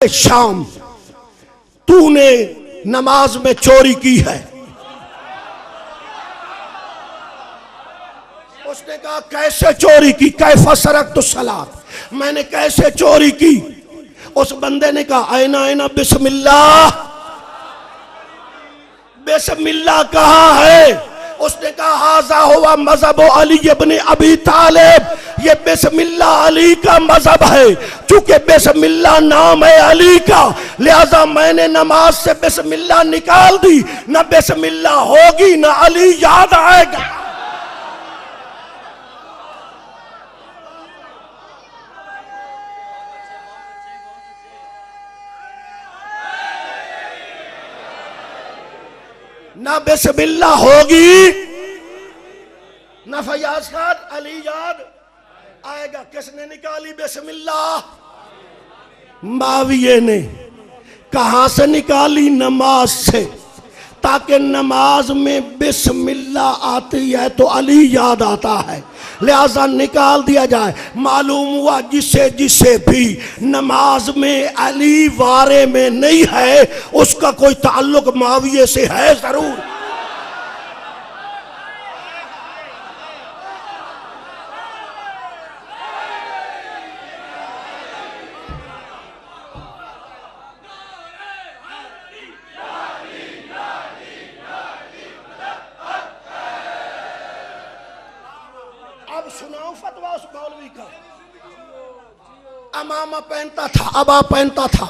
शाम तूने नमाज में चोरी की है। उसने कहा कैसे चोरी की? कैफा सरकतु सलात, मैंने कैसे चोरी की? उस बंदे ने कहा आयना आयना बिस्मिल्लाह, बिस्मिल्लाह कहा है? उसने कहा हाजा हुआ मजहब अली इब्न अबी तालिब, ये बिस्मिल्लाह अली का मजहब है। चूंकि बिस्मिल्लाह नाम है अली का, लिहाजा मैंने नमाज से बिस्मिल्लाह निकाल दी। न बिस्मिल्लाह होगी न अली याद आएगा। ना बिस्मिल्लाह होगी ना फयाज खान अली याद आएगा। किसने निकाली बिस्मिल्लाह? माविये ने। कहां से निकाली? नमाज से, ताकि नमाज में बिस्मिल्लाह आती है तो अली याद आता है, लिहाजा निकाल दिया जाए। मालूम हुआ जिसे जिसे भी नमाज में अली वारे में नहीं है उसका कोई ताल्लुक माविये से है जरूर। अब सुनाओ फतवा उस मौलवी का। अमामा पहनता था, अबा पहनता था,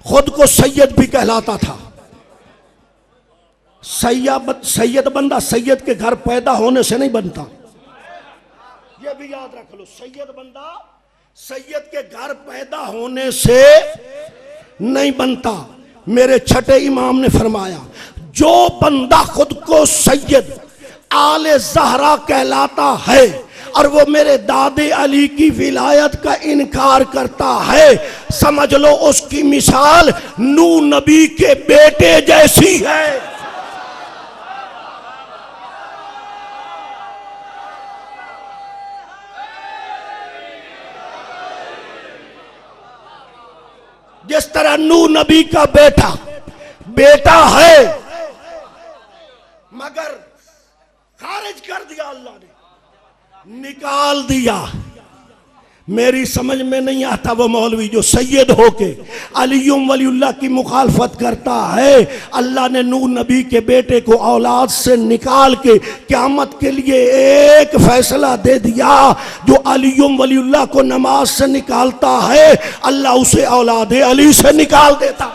खुद को सैयद भी कहलाता था। सैयद बंदा सैयद के घर पैदा होने से नहीं बनता, यह भी याद रख लो। सैयद बंदा सैयद के घर पैदा होने से नहीं बनता। मेरे छठे इमाम ने फरमाया जो बंदा खुद को सैयद आले ज़हरा कहलाता है और वो मेरे दादे अली की विलायत का इनकार करता है, समझ लो उसकी मिसाल नूह नबी के बेटे जैसी है। जिस तरह नूह नबी का बेटा है मगर खारिज कर दिया अल्लाह ने, निकाल दिया। मेरी समझ में नहीं आता वो मौलवी जो सैयद होके अलीयुम वलीउल्लाह की मुखालफत करता है। अल्लाह ने नूह नबी के बेटे को औलाद से निकाल के क़यामत के लिए एक फैसला दे दिया। जो अलीयुम वलीउल्लाह को नमाज से निकालता है अल्लाह उसे औलाद अली से निकाल देता।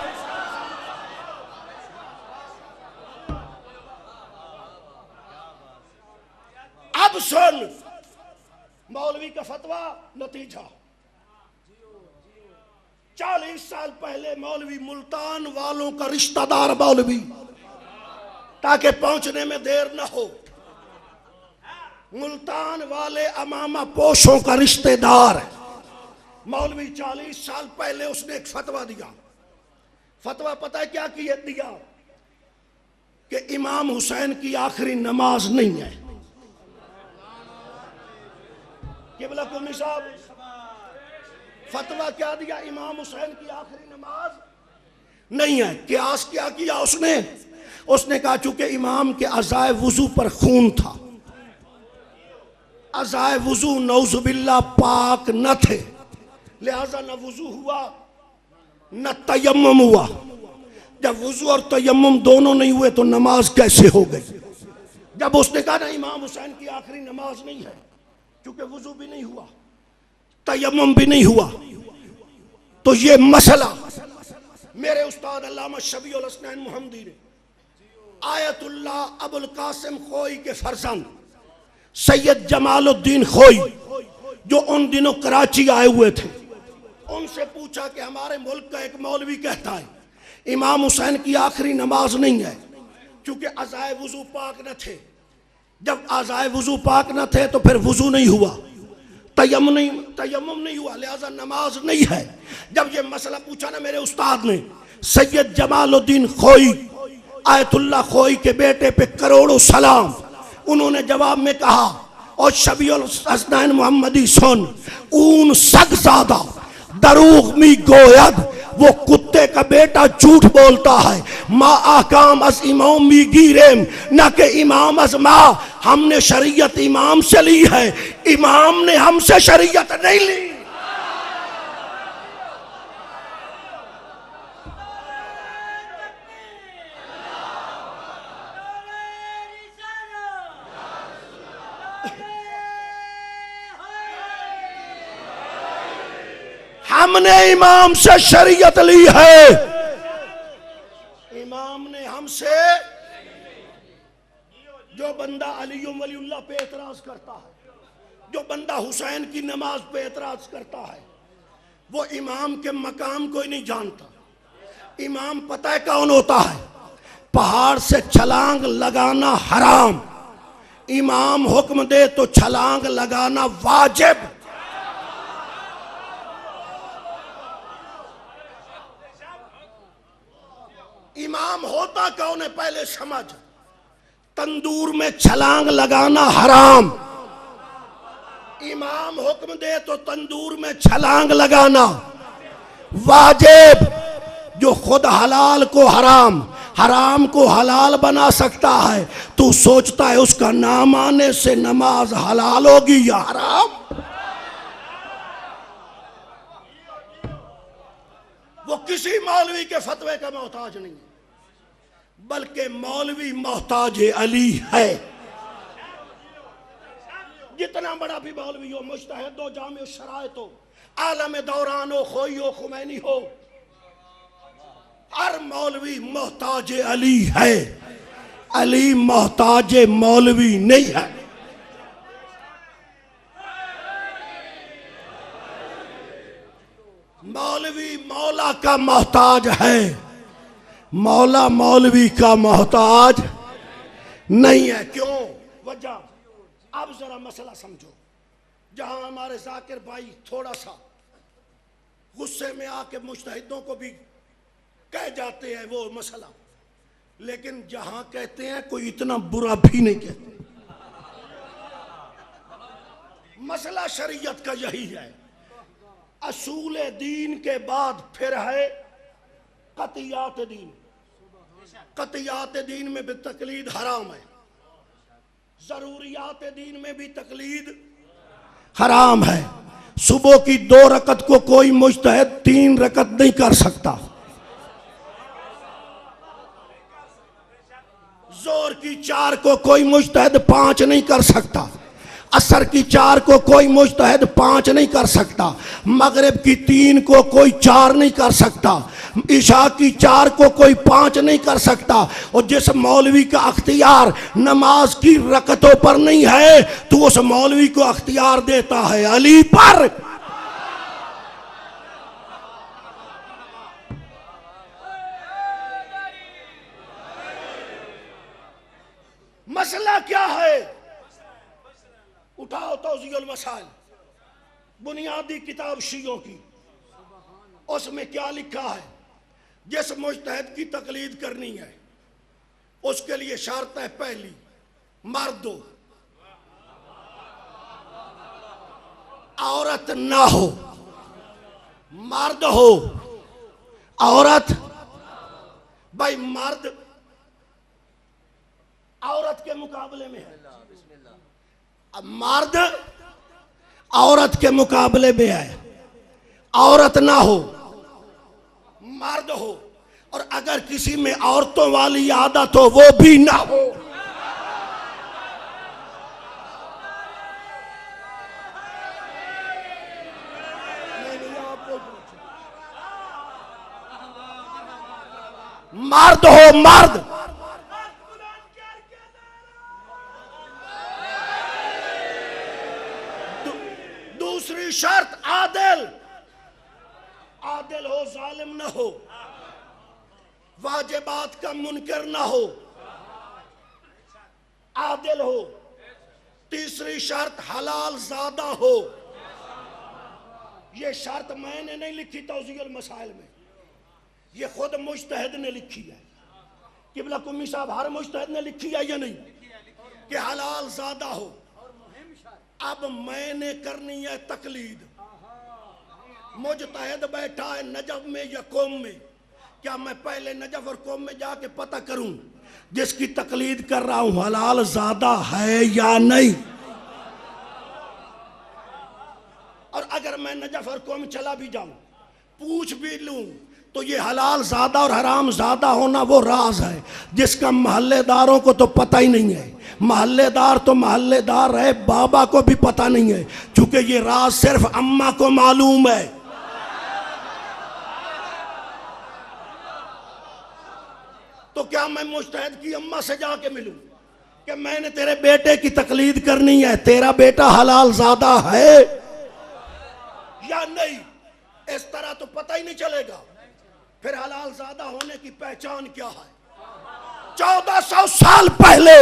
अब सुन मौलवी का फतवा, नतीजा। 40 साल पहले मौलवी मुल्तान वालों का रिश्तेदार मौलवी, ताकि पहुंचने में देर न हो, मुल्तान वाले अमामा पोशों का रिश्तेदार मौलवी 40 साल पहले उसने एक फतवा दिया। फतवा पता है क्या दिया? कि इमाम हुसैन की आखिरी नमाज नहीं है। किबला कुल्ली साहब फतवा क्या दिया? इमाम हुसैन की आखिरी नमाज नहीं है। कियास क्या किया उसने कहा चूंकि इमाम के अज़ाए वुजू पर खून था, अज़ाए वुजू नौजुबिल्लाह पाक न थे, लिहाजा न वुजू हुआ न तयम्मुम हुआ। जब वुजू और तयम्मुम दोनों नहीं हुए तो नमाज कैसे हो गई? जब उसने कहा ना इमाम हुसैन की आखिरी नमाज नहीं है, क्योंकि वुजू भी नहीं हुआ तयम्मुम भी नहीं हुआ, तो ये मसला मेरे उस्ताद अल्लामा शबीउल हसनैन मुहम्मदी ने आयतुल्लाह अबुल कासिम खोई के फरजंद सैयद जमालुद्दीन खोई जो उन दिनों कराची आए हुए थे, उनसे पूछा कि हमारे मुल्क का एक मौलवी कहता है इमाम हुसैन की आखिरी नमाज नहीं है क्योंकि अज़ाए वुजू पाक न थे। जब अज़ाए वुजू पाक न थे तो फिर वुजू नहीं हुआ, तयम्मुम नहीं हुआ, लिहाजा नमाज नहीं है। जब ये मसला पूछा ना मेरे उस्ताद ने, सैयद जमालुद्दीन खोई आयतुल्लाह खोई के बेटे पे करोड़ों सलाम, उन्होंने जवाब में कहा और शबीउल हसनैन मुहम्मदी सुन ऊन सग ज़ादा दरूग मी गोयद वो कुत्ते का बेटा झूठ बोलता है। माँ आकाम अस इमाम मी गिरेम, ना के इमाम अस माँ। हमने शरीयत इमाम से ली है, इमाम ने हमसे शरीयत नहीं ली। हमने इमाम से शरीयत ली है, इमाम ने हमसे। जो बंदा अली वलीउल्लाह पे एतराज करता है, जो बंदा हुसैन की नमाज पे एतराज करता है, वो इमाम के मकाम को ही नहीं जानता। इमाम पता है कौन होता है? पहाड़ से छलांग लगाना हराम, इमाम हुक्म दे तो छलांग लगाना वाजिब। इमाम होता कौन है पहले समझ। तंदूर में छलांग लगाना हराम, इमाम हुक्म दे तो तंदूर में छलांग लगाना वाजिब। जो खुद हलाल को हराम, हराम को हलाल बना सकता है, तू सोचता है उसका नाम आने से नमाज हलाल होगी या हराम? वो किसी मौलवी के फतवे का मोहताज नहीं है, बल्कि मौलवी मोहताज अली है। जितना बड़ा भी मौलवी हो, मुज्तहिद हो, जामे शरायत हो, आलम दौरान हो, खोई हो, खुमैनी हो, हर मौलवी मोहताज अली है। अली मोहताज मौलवी नहीं है। मौलवी मौला का मोहताज है, मौला मौलवी का मोहताज नहीं है। क्यों? वजह अब जरा मसला समझो। जहां हमारे जाकिर भाई थोड़ा सा गुस्से में आके मुज्तहिदों को भी कह जाते हैं वो मसला, लेकिन जहां कहते हैं कोई इतना बुरा भी नहीं कहते। मसला शरीयत का यही है। असूल दीन के बाद फिर है कतियात दीन। कतियात दीन में भी तकलीद हराम है, जरूरियात दीन में भी तकलीद हराम है। सुबह की 2 रकत को कोई मुज्तहिद 3 रकत नहीं कर सकता, जोर की 4 को कोई मुज्तहिद 5 नहीं कर सकता, असर की 4 को कोई मुज्तहिद 5 नहीं कर सकता, मगरिब की 3 को कोई 4 नहीं कर सकता, इशा की 4 को कोई 5 नहीं कर सकता। और जिस मौलवी का अख्तियार नमाज की रकतों पर नहीं है, तो उस मौलवी को अख्तियार देता है अली पर। मसला क्या है? उठाओ तौज़ीउल मसाइल, बुनियादी किताब शियों की, उसमें क्या लिखा है? जिस मुज्तहिद की तकलीद करनी है उसके लिए शर्त है, पहली मर्द हो, औरत ना हो। मर्द हो, औरत। भाई मर्द औरत के मुकाबले में है, अब मर्द औरत के मुकाबले में है। औरत ना हो, मर्द हो, और अगर किसी में औरतों वाली आदत हो वो भी ना हो। मर्द हो, मर्द। दूसरी शर्त आदिल, आदिल हो, जालिम ना हो, वाजिबात का मुनकर ना हो, आदिल हो। तीसरी शर्त हलाल ज़ादा हो। ये शर्त मैंने नहीं लिखी तौज़ीउल मसाइल में, ये खुद मुज्तहिद ने लिखी है। किबला कुम्मी साहब हर मुज्तहिद ने लिखी है या नहीं कि हलाल ज़ादा हो। अब मैंने करनी है तकलीद, मुजतहिद बैठा है नजफ में या कौम में, क्या मैं पहले नजफ और कौम में जाके पता करूं जिसकी तकलीद कर रहा हूं हलाल ज्यादा है या नहीं? और अगर मैं नजफ और कौम चला भी जाऊं, पूछ भी लूं, तो ये हलाल ज्यादा और हराम ज्यादा होना वो राज है जिसका महल्लेदारों को तो पता ही नहीं है। महल्लेदार तो महल्लेदार है, बाबा को भी पता नहीं है, क्योंकि ये राज सिर्फ अम्मा को मालूम है। तो क्या मैं मुजतहिद की अम्मा से जाके मिलूं कि मैंने तेरे बेटे की तकलीद करनी है, तेरा बेटा हलाल ज्यादा है या नहीं? इस तरह तो पता ही नहीं चलेगा। फिर हलाल ज्यादा होने की पहचान क्या है? 1400 साल पहले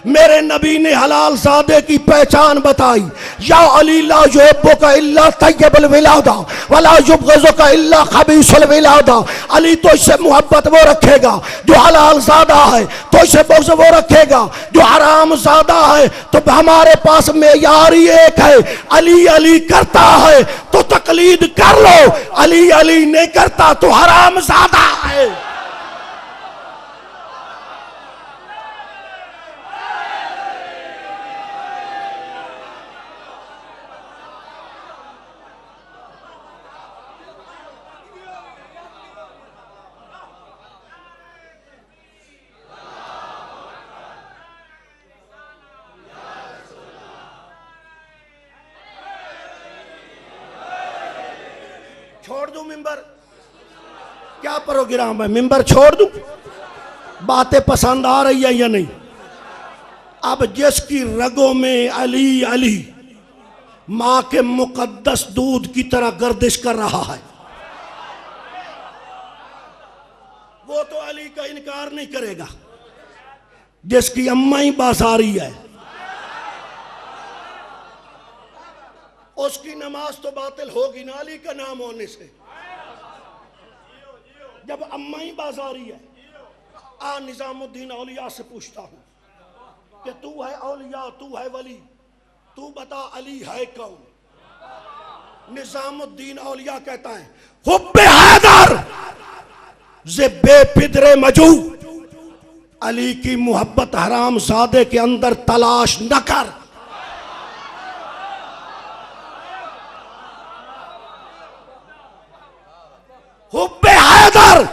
मेरे नबी ने हलाल ज़ादे की पहचान बताई। या अली ला युहिब्बुका इल्ला तय्यबुल विलादा वला युबग़िज़ुका इल्ला ख़बीसुल विलादा। अली तो इससे मोहब्बत वो रखेगा जो हलाल ज़ादा है, तो इससे बुग़्ज़ वो रखेगा जो हराम ज़ादा है। तो हमारे पास मेयार ही एक है, अली अली करता है तो तकलीद कर लो, अली अली नहीं करता तो हराम ज़ादा है। छोड़ दूं मिंबर? क्या प्रोग्राम है, मिंबर छोड़ दूं? बातें पसंद आ रही है या नहीं? अब जिसकी रगों में अली अली मां के मुकद्दस दूध की तरह गर्दिश कर रहा है, वो तो अली का इनकार नहीं करेगा। जिसकी अम्मा ही बासारी है, उसकी नमाज तो बातिल होगी ना अली का नाम होने से। जब अम्मा ही बाजारी है, आ निजामुद्दीन औलिया से पूछता हूं कि तू है औलिया, तू है वली, तू बता अली है कौन? निजामुद्दीन औलिया कहता है हुब्बे हैदर जे बेफिद्रे मजू, अली की मोहब्बत हराम ज़ादे के अंदर तलाश न कर। हुब्बे हैदर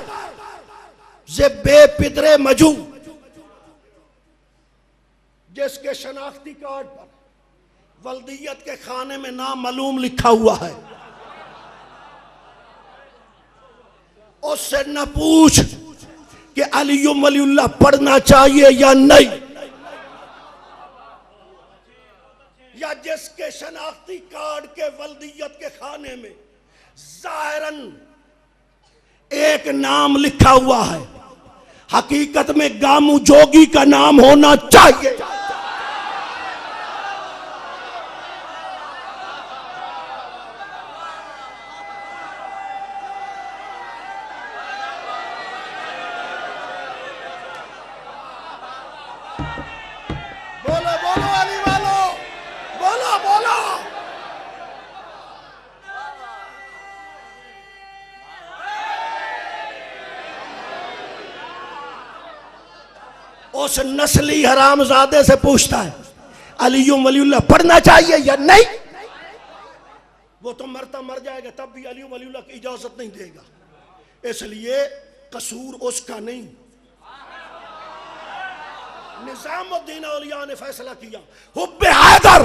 जे बेपिदरे मजू, जिसके शनाख्ती कार्ड पर वल्दियत के खाने में नाम मालूम लिखा हुआ है, उससे न पूछ कि अली वलीउल्लाह पढ़ना चाहिए या नहीं। या जिसके शनाख्ती कार्ड के वल्दियत के खाने में जाहिरन एक नाम लिखा हुआ है, हकीकत में गामू जोगी का नाम होना चाहिए। बोलो बोलो अली वालो, बोलो बोलो। उस नस्ली हरामजादे से पूछता है अली वलीउल्लाह पढ़ना चाहिए या नहीं? वो तो मरता मर जाएगा तब भी अली वलीउल्लाह की इजाजत नहीं देगा। इसलिए कसूर उसका नहीं, निजामुद्दीन औलिया ने फैसला किया हुब्बे हैदर